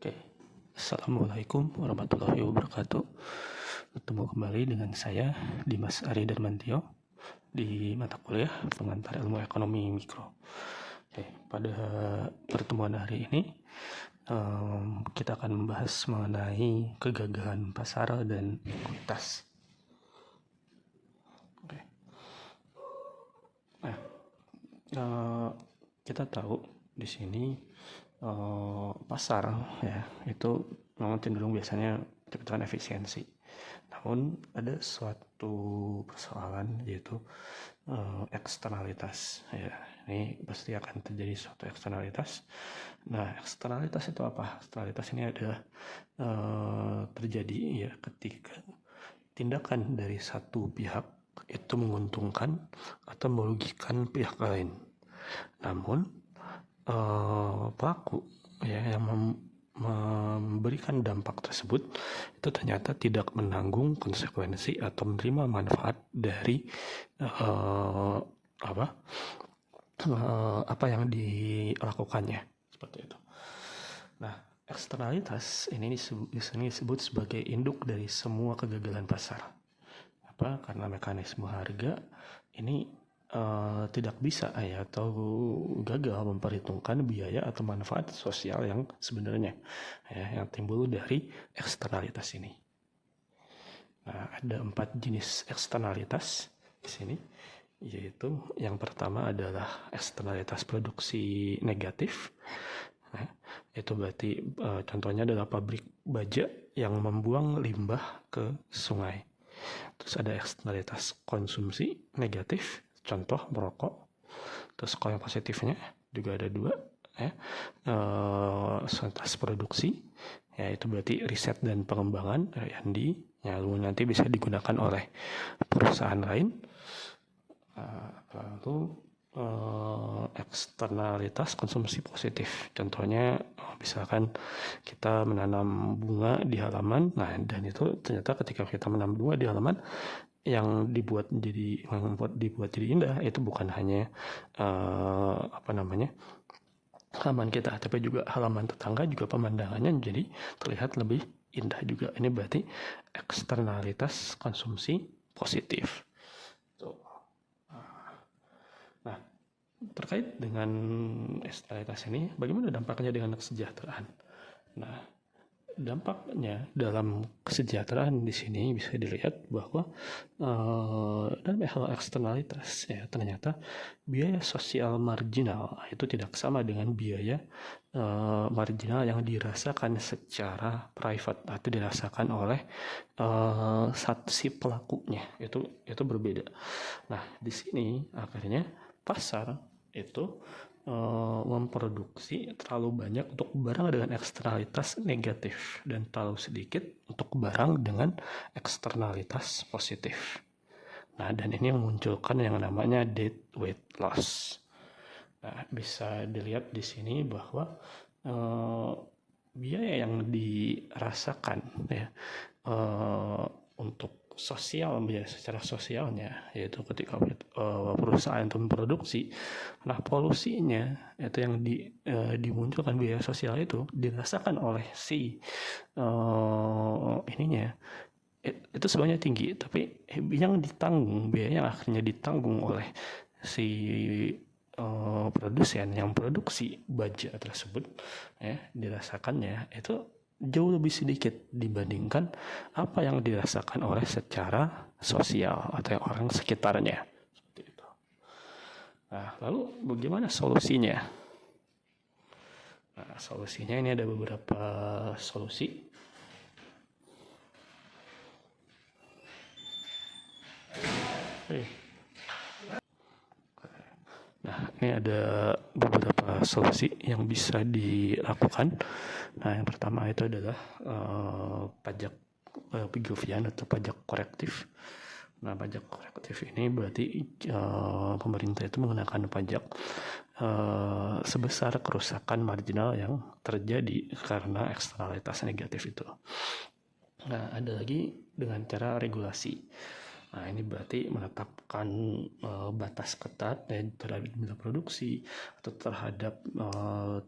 Oke, Assalamualaikum warahmatullahi wabarakatuh. Bertemu kembali dengan saya, Dimas Ari Darmantio, di mata kuliah Pengantar Ilmu Ekonomi Mikro. Oke, pada pertemuan hari ini, kita akan membahas mengenai kegagalan pasar dan ekuitas. Oke. Nah, kita tahu di sini pasar ya itu memang cenderung biasanya dikatakan efisiensi. Namun ada suatu persoalan yaitu eksternalitas ya. Ini pasti akan terjadi suatu eksternalitas. Nah, eksternalitas itu apa? Eksternalitas ini adalah terjadi ya ketika tindakan dari satu pihak itu menguntungkan atau merugikan pihak lain. Namun pelaku ya yang memberikan dampak tersebut itu ternyata tidak menanggung konsekuensi atau menerima manfaat dari apa yang dilakukannya, seperti itu. Nah, eksternalitas ini disebut sebagai induk dari semua kegagalan pasar. Karena mekanisme harga ini tidak bisa atau gagal memperhitungkan biaya atau manfaat sosial yang sebenarnya yang timbul dari eksternalitas ini. Nah, ada 4 jenis eksternalitas di sini, yaitu yang pertama adalah eksternalitas produksi negatif. Nah, itu berarti contohnya adalah pabrik baja yang membuang limbah ke sungai. Terus ada eksternalitas konsumsi negatif, contoh merokok. Terus kalau yang positifnya juga ada 2 ya, eksternalitas produksi, yaitu berarti riset dan pengembangan R&D yang nanti bisa digunakan oleh perusahaan lain. Lalu eksternalitas konsumsi positif, contohnya misalkan kita menanam bunga di halaman, nah dan itu ternyata ketika kita menanam bunga di halaman yang dibuat jadi indah itu bukan hanya halaman kita, tapi juga halaman tetangga juga pemandangannya jadi terlihat lebih indah juga. Ini berarti eksternalitas konsumsi positif. Nah, terkait dengan eksternalitas ini, bagaimana dampaknya dengan kesejahteraan? Nah, dampaknya dalam kesejahteraan di sini bisa dilihat bahwa dalam hal eksternalitas ya ternyata biaya sosial marginal itu tidak sama dengan biaya marginal yang dirasakan secara private atau dirasakan oleh si pelakunya, itu berbeda. Nah, di sini akhirnya pasar itu memproduksi terlalu banyak untuk barang dengan eksternalitas negatif dan terlalu sedikit untuk barang dengan eksternalitas positif. Nah, dan ini memunculkan yang namanya deadweight loss. Nah, bisa dilihat di sini bahwa biaya yang dirasakan ya untuk sosial, biaya secara sosialnya, yaitu ketika perusahaan itu memproduksi, nah polusinya itu yang dimunculkan biaya sosial itu dirasakan oleh si itu sebenarnya tinggi, tapi yang ditanggung, biaya yang akhirnya ditanggung oleh si produsen yang produksi baja tersebut dirasakannya itu jauh lebih sedikit dibandingkan apa yang dirasakan oleh secara sosial atau orang sekitarnya. Seperti itu. Nah, lalu bagaimana solusinya? Nah, solusinya ini ada beberapa solusi. Nah, ini ada beberapa solusi yang bisa dilakukan. Nah, yang pertama itu adalah pajak Pigovian atau pajak korektif. Nah, pajak korektif ini berarti pemerintah itu mengenakan pajak sebesar kerusakan marginal yang terjadi karena eksternalitas negatif itu. Nah, ada lagi dengan cara regulasi. Nah, ini berarti menetapkan batas ketat terhadap jumlah produksi atau terhadap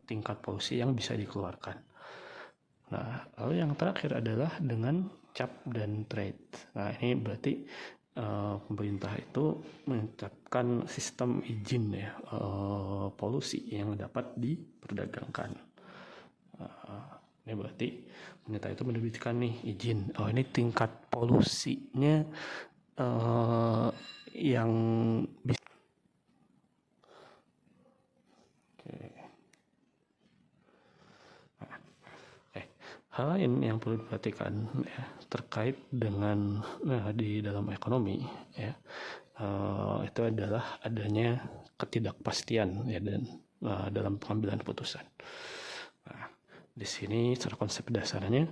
tingkat polusi yang bisa dikeluarkan. Nah, lalu yang terakhir adalah dengan cap dan trade. Nah, ini berarti pemerintah itu menetapkan sistem izin ya polusi yang dapat diperdagangkan. Ini berarti pemerintah itu menerbitkan nih izin. Oh, ini tingkat polusinya yang bisa. Hal lain yang perlu diperhatikan ya, terkait dengan di dalam ekonomi ya, itu adalah adanya ketidakpastian ya dan dalam pengambilan putusan. Nah, di sini secara konsep dasarnya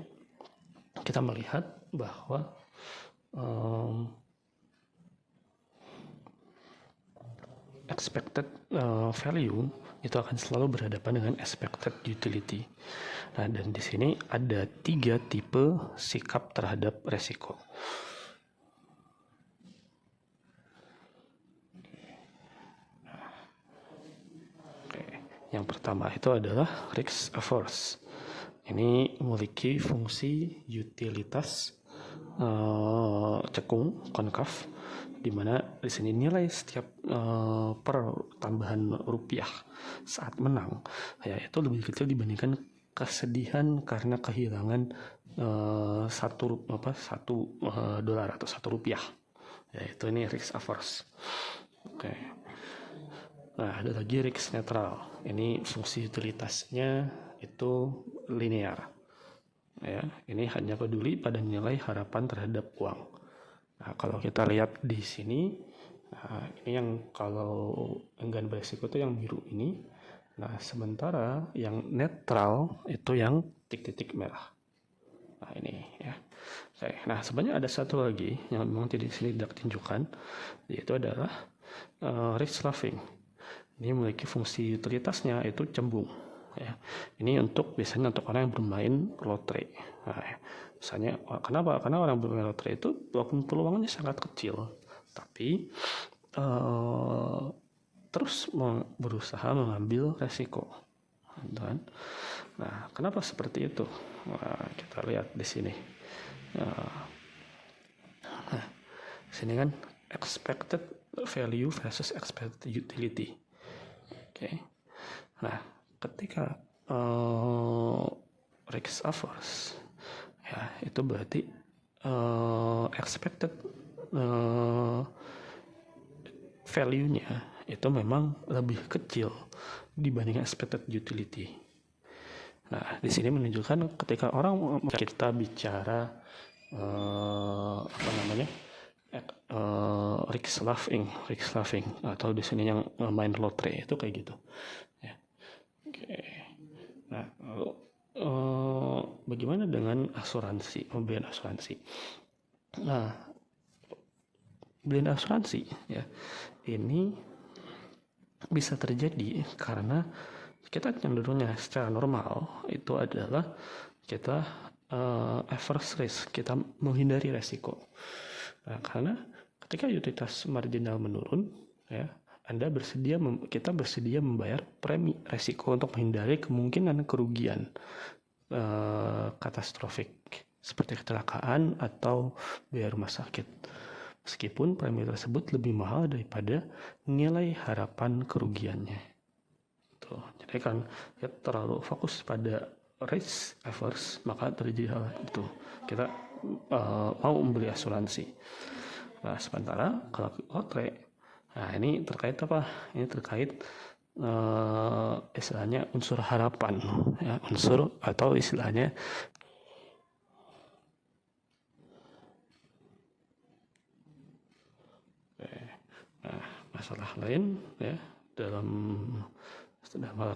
kita melihat bahwa expected value itu akan selalu berhadapan dengan expected utility. Nah, dan di sini ada 3 tipe sikap terhadap resiko. Yang pertama itu adalah risk averse. Ini memiliki fungsi utilitas cekung konkav, di mana di sini nilai setiap per tambahan rupiah saat menang ya itu lebih kecil dibandingkan kesedihan karena kehilangan satu dolar atau 1 rupiah. Ya, itu ini risk averse. Oke. Nah, ada lagi risk netral. Ini fungsi utilitasnya itu linear. Ya, ini hanya peduli pada nilai harapan terhadap uang. Nah, kalau kita lihat di sini, ini yang kalau enggan beresiko itu yang biru ini. Nah, sementara yang netral itu yang titik-titik merah. Nah, ini ya. Oke. Nah, sebenarnya ada satu lagi yang memang di sini tidak ditunjukkan, yaitu adalah risk laughing. Ini memiliki fungsi utilitasnya itu cembung. Ya, ini biasanya untuk orang yang bermain lotre. Nah, misalnya kenapa? Karena orang bermain lotre itu walaupun peluangnya sangat kecil, tapi terus berusaha mengambil resiko. Dan, nah, kenapa seperti itu? Nah, kita lihat di sini. Nah, sini kan expected value versus expected utility. Oke. Nah, ketika risk averse ya itu berarti expected value-nya itu memang lebih kecil dibanding expected utility. Nah, di sini menunjukkan ketika kita bicara risk laughing atau di sini yang main lotre itu kayak gitu. Ya. Oke. Nah, lalu bagaimana dengan pembelian asuransi? Nah, pembelian asuransi ya ini bisa terjadi karena kita cenderungnya secara normal itu adalah kita averse risk, kita menghindari resiko. Nah, karena ketika utilitas marginal menurun, ya, kita bersedia membayar premi resiko untuk menghindari kemungkinan kerugian katastrofik seperti kecelakaan atau biaya rumah sakit. Meskipun premi tersebut lebih mahal daripada nilai harapan kerugiannya. Tuh, jadi kan kita terlalu fokus pada risk averse, maka terjadi hal itu. Kita mau membeli asuransi. Nah, sementara kalau lotre, nah ini terkait apa? Ini terkait istilahnya unsur harapan, ya, unsur atau istilahnya masalah lain ya dalam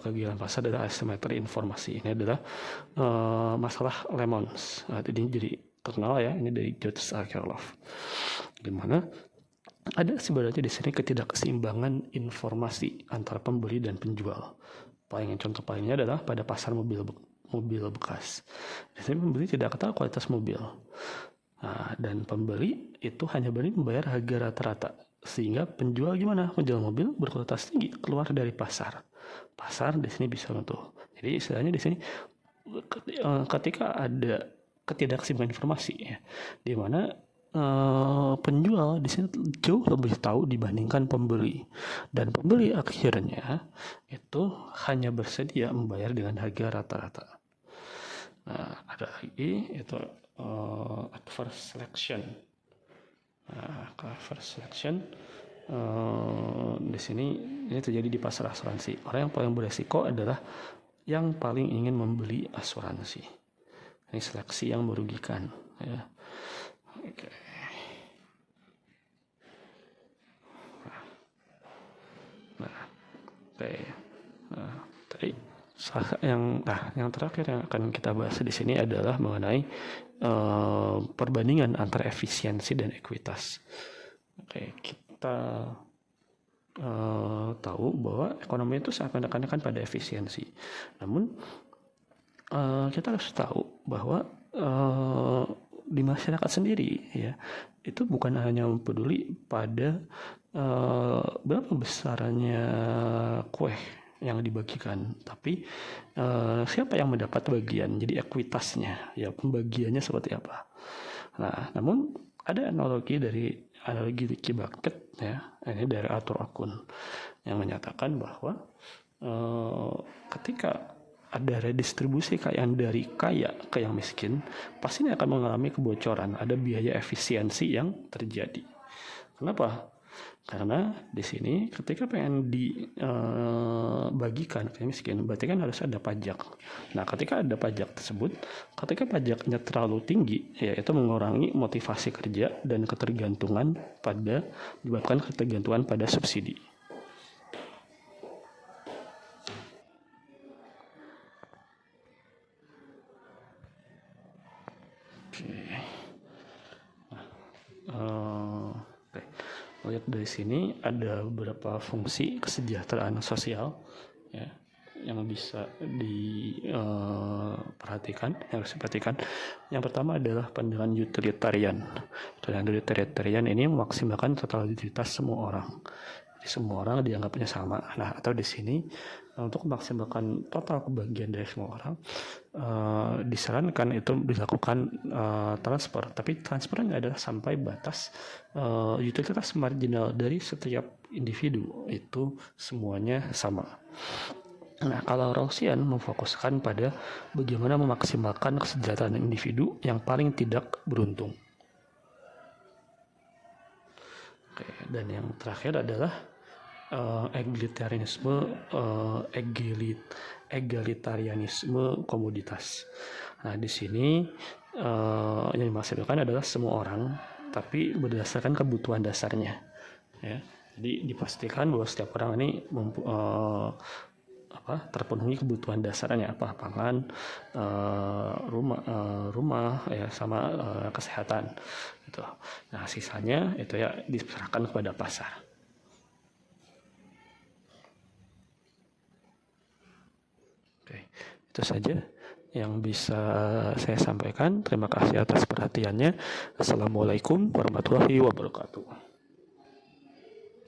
kegiatan pasar adalah asimetri informasi. Ini adalah masalah lemons. Nah, ini jadi terkenal ya, ini dari George Akerlof. Dimana ada sebenarnya di sini ketidakseimbangan informasi antara pembeli dan penjual. Contoh palingnya adalah pada pasar mobil bekas. Di sini pembeli tidak tahu kualitas mobil. Nah, dan pembeli itu hanya berani membayar harga rata-rata, sehingga penjual menjual mobil berkualitas tinggi keluar dari pasar di sini bisa runtuh. Jadi istilahnya di sini ketika ada ketidakseimbangan informasi ya, di mana penjual di sini jauh lebih tahu dibandingkan pembeli, dan pembeli akhirnya itu hanya bersedia membayar dengan harga rata-rata. Nah, ada lagi itu adverse selection. Nah, adverse selection di sini ini terjadi di pasar asuransi. Orang yang paling beresiko adalah yang paling ingin membeli asuransi. Ini seleksi yang merugikan ya. Oke. Tadi yang terakhir yang akan kita bahas di sini adalah mengenai perbandingan antara efisiensi dan ekuitas. Oke, kita tahu bahwa ekonomi itu sangat menekankan pada efisiensi. Namun kita harus tahu bahwa di masyarakat sendiri ya, itu bukan hanya peduli pada berapa besarnya kue yang dibagikan, tapi siapa yang mendapat bagian, jadi ekuitasnya ya, pembagiannya seperti apa. Nah, namun ada analogi Ricky Bucket ya, ini dari Arthur Akun yang menyatakan bahwa ketika ada redistribusi kekayaan dari kaya ke yang miskin, pasti ini akan mengalami kebocoran, ada biaya efisiensi yang terjadi. Kenapa? Karena di sini ketika pengen dibagikan ke yang miskin, berarti kan harus ada pajak. Nah, ketika ada pajak tersebut, ketika pajaknya terlalu tinggi, ya itu mengurangi motivasi kerja dan menyebabkan ketergantungan pada subsidi. Lihat dari sini ada beberapa fungsi kesejahteraan sosial ya, yang bisa diperhatikan, yang harus diperhatikan. Yang pertama adalah pandangan utilitarian. Dan utilitarian ini memaksimalkan totalitas semua orang. Jadi semua orang dianggapnya sama. Nah, atau di sini untuk memaksimalkan total kebahagiaan dari semua orang, disarankan itu dilakukan transfer. Tapi transfernya adalah sampai batas utilitas marginal dari setiap individu, itu semuanya sama. Nah, kalau Rawlsian memfokuskan pada bagaimana memaksimalkan kesejahteraan individu yang paling tidak beruntung. Oke, dan yang terakhir adalah egalitarianisme komoditas. Nah, di sini yang dimaksudkan adalah semua orang, tapi berdasarkan kebutuhan dasarnya. Ya, jadi dipastikan bahwa setiap orang ini terpenuhi kebutuhan dasarnya, pangan, rumah ya, sama kesehatan gitu. Nah, sisanya itu ya diserahkan kepada pasar. Oke, itu saja yang bisa saya sampaikan. Terima kasih atas perhatiannya. Assalamualaikum warahmatullahi wabarakatuh.